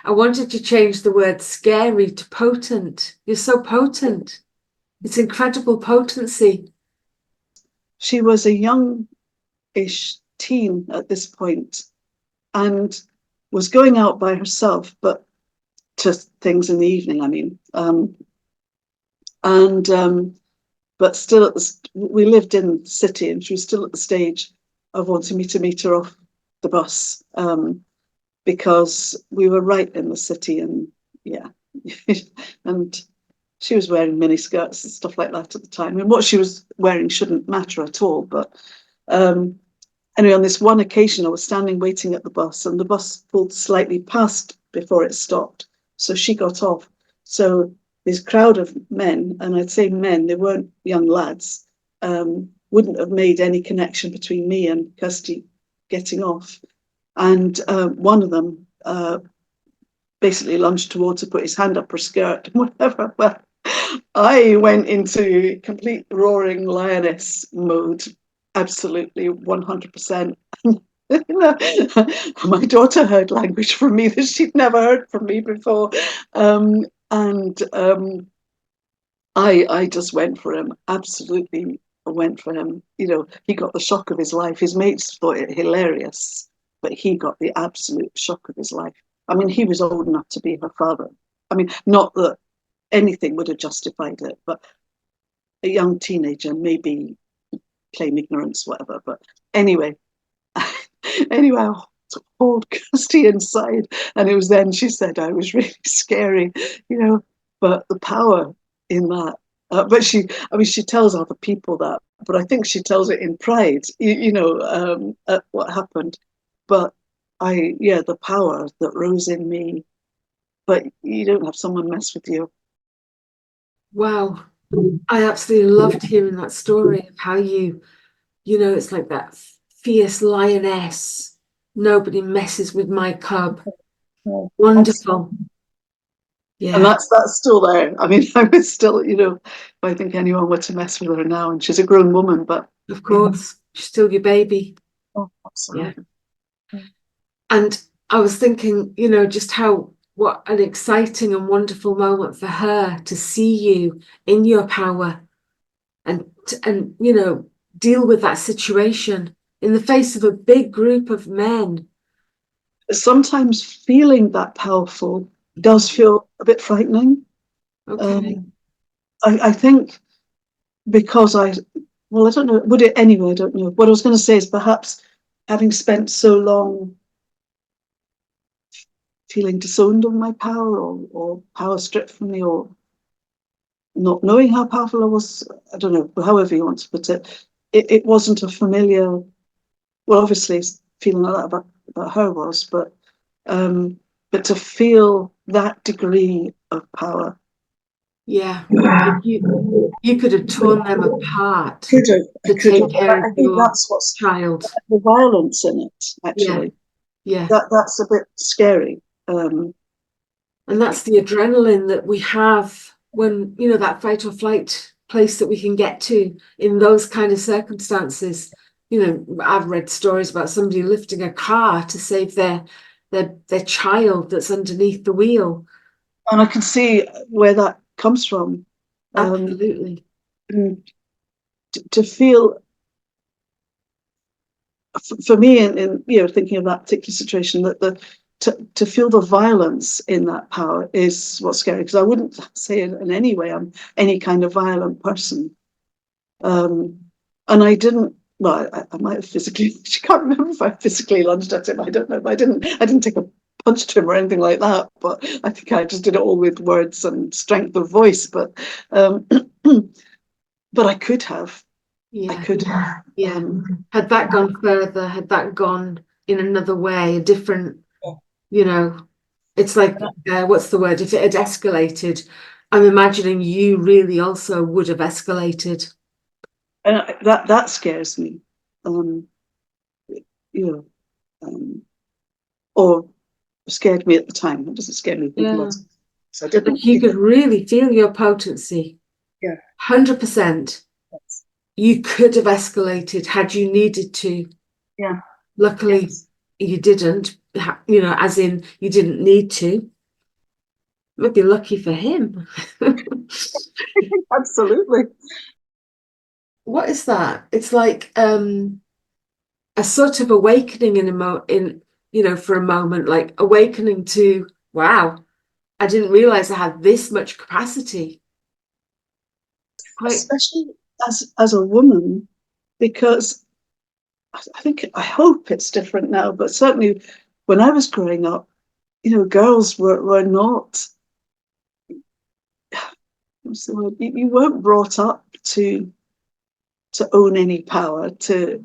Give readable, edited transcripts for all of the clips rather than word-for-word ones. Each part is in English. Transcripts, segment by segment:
I wanted to change the word scary to potent. You're so potent. It's incredible potency. She was a young-ish teen at this point and was going out by herself, but to things in the evening, I mean. But still, we lived in the city, and she was still at the stage of wanting me to meet her off the bus, because we were right in the city, and yeah, and she was wearing mini skirts and stuff like that at the time. And what she was wearing shouldn't matter at all. But anyway, on this one occasion, I was standing waiting at the bus, and the bus pulled slightly past before it stopped. So she got off. So this crowd of men, and I'd say men, they weren't young lads, wouldn't have made any connection between me and Kirsty getting off. And one of them basically lunged towards her, put his hand up her skirt, whatever. Well, I went into complete roaring lioness mode, absolutely 100%. My daughter heard language from me that she'd never heard from me before. I just went for him, absolutely went for him. You know, he got the shock of his life. His mates thought it hilarious, but he got the absolute shock of his life. I mean, he was old enough to be her father. I mean, not that anything would have justified it, but a young teenager, maybe claim ignorance, whatever. But anyway, I pulled Kirsty inside, and it was then she said I was really scary, you know. But the power in that. But she tells other people that, but I think she tells it in pride, at what happened. But the power that rose in me. But you don't have someone mess with you. Wow. I absolutely loved hearing that story of how it's like that fierce lioness. Nobody messes with my cub. Wonderful. Yeah. And that's still there. I mean, I was still, if I think anyone were to mess with her now, and she's a grown woman, but of course, she's still your baby. Oh, absolutely. Yeah. And I was thinking, just what an exciting and wonderful moment for her to see you in your power and deal with that situation in the face of a big group of men. Sometimes feeling that powerful does feel a bit frightening. Okay. I think because I don't know, would it anyway? I don't know. What I was going to say is perhaps having spent so long feeling disowned of my power, or power stripped from me, or not knowing how powerful I was, I don't know, however you want to put it, it wasn't a familiar, well, obviously feeling like that about her was, but to feel that degree of power. Yeah. You could have torn them apart to take care of your that's what's child. The violence in it, actually. Yeah. That's a bit scary. And that's the adrenaline that we have when, that fight or flight place that we can get to in those kind of circumstances. I've read stories about somebody lifting a car to save their child that's underneath the wheel. And I can see where that comes from. Absolutely. To feel, for me, in thinking of that particular situation, that to feel the violence in that power is what's scary, because I wouldn't say in any way I'm any kind of violent person. And I didn't, well, I might have physically, I can't remember if I physically lunged at him. I don't know. I didn't take a punch to him or anything like that, but I think I just did it all with words and strength of voice. But but I could have. Yeah. I could have. Yeah. Had that gone further, had that gone in another way, a different, it's like, what's the word? If it had escalated, I'm imagining you really also would have escalated. That scares me. Or scared me at the time. It doesn't scare me. Yeah. So I didn't. But you could really feel your potency. Yeah. 100%. Yes. You could have escalated had you needed to. Yeah. Luckily, you didn't, as in you didn't need to. Maybe lucky for him. Absolutely. What is that? It's like a sort of awakening for a moment, like awakening to, wow, I didn't realize I had this much capacity. Quite, Especially as a woman, because I hope it's different now, but certainly when I was growing up, girls were not, what's the word? You weren't brought up to own any power, to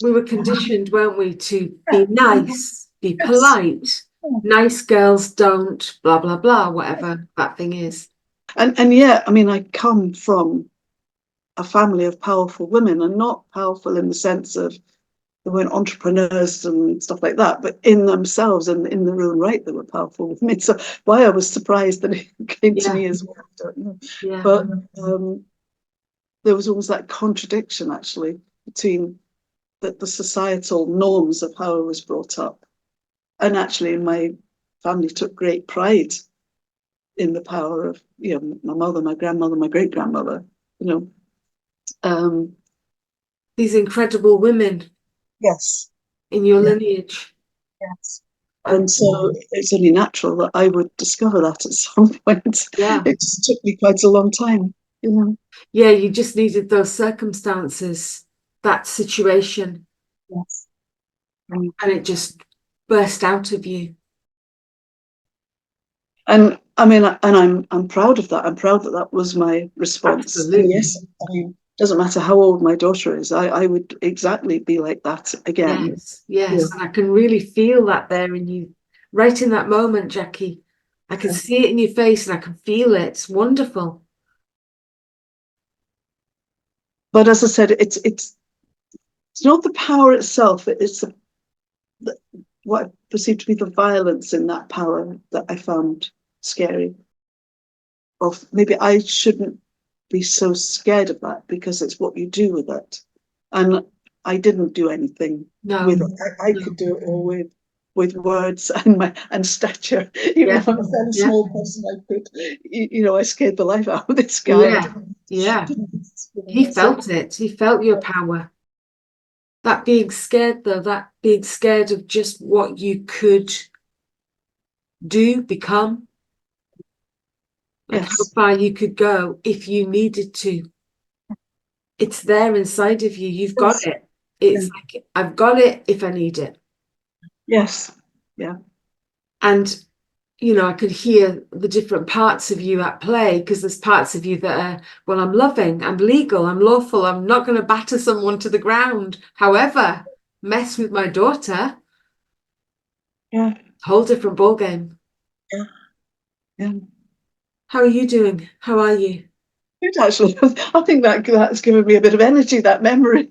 we were conditioned, weren't we, to be nice, be yes. polite. Nice girls don't, blah, blah, blah, whatever that thing is. And yeah, I mean, I come from a family of powerful women, and not powerful in the sense of they weren't entrepreneurs and stuff like that, but in themselves and in their own right, they were powerful women. So why I was surprised that it came to me as well, I don't know. Yeah. But there was almost that contradiction actually between the societal norms of how I was brought up, and actually my family took great pride in the power of my mother, my grandmother, my great grandmother. Um, These incredible women yes, in your yeah, lineage. yes. And And so it's only natural that I would discover that at some point. yeah, It just took me quite a long time, yeah, you just needed those circumstances, that situation, Yes. and it just burst out of you. And I mean, and I'm proud of that. I'm proud that that was my response. And Absolutely. yes, I mean, it doesn't matter how old my daughter is. I would exactly be like that again. Yes, yes. Yeah. And I can really feel that there in you, right in that moment, Jacqui. I can see it in your face and I can feel it. It's wonderful. But as I said, it's not the power itself. It's the, what I perceive to be the violence in that power that I found scary. Of maybe I shouldn't be so scared of that because it's what you do with it. And I didn't do anything No, with it. I no. could do it all with words and stature. Even Yeah, if I'm a fairly yeah, small person, I could, I scared the life out of this guy. yeah, yeah. He So felt it. He felt your power. That being scared, though, that being scared of just what you could do, become, and how yes, far you could go if you needed to. It's there inside of you. You've got yes, it. yeah, It's like, I've got it if I need it. yes, yeah, And, I could hear the different parts of you at play because there's parts of you that are, well, I'm loving, I'm legal, I'm lawful, I'm not going to batter someone to the ground. However, mess with my daughter, yeah, whole different ballgame. yeah, yeah. How are you doing? How are you? Good, actually. I think that's given me a bit of energy, that memory.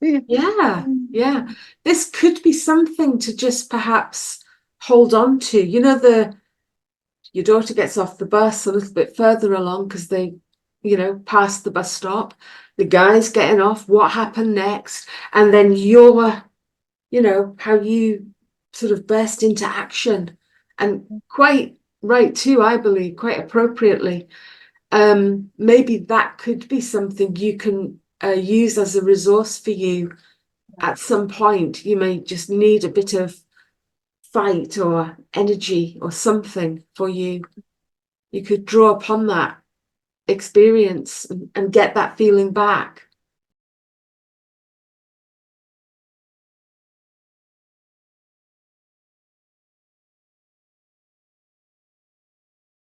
Yeah. Yeah, yeah. This could be something to just perhaps hold on to. Your daughter gets off the bus a little bit further along because they, past the bus stop. The guy's getting off. What happened next? And then how you sort of burst into action, and quite right too, I believe, quite appropriately. Maybe that could be something you can use as a resource for you at some point. You may just need a bit of fight or energy or something for you. You could draw upon that experience and get that feeling back.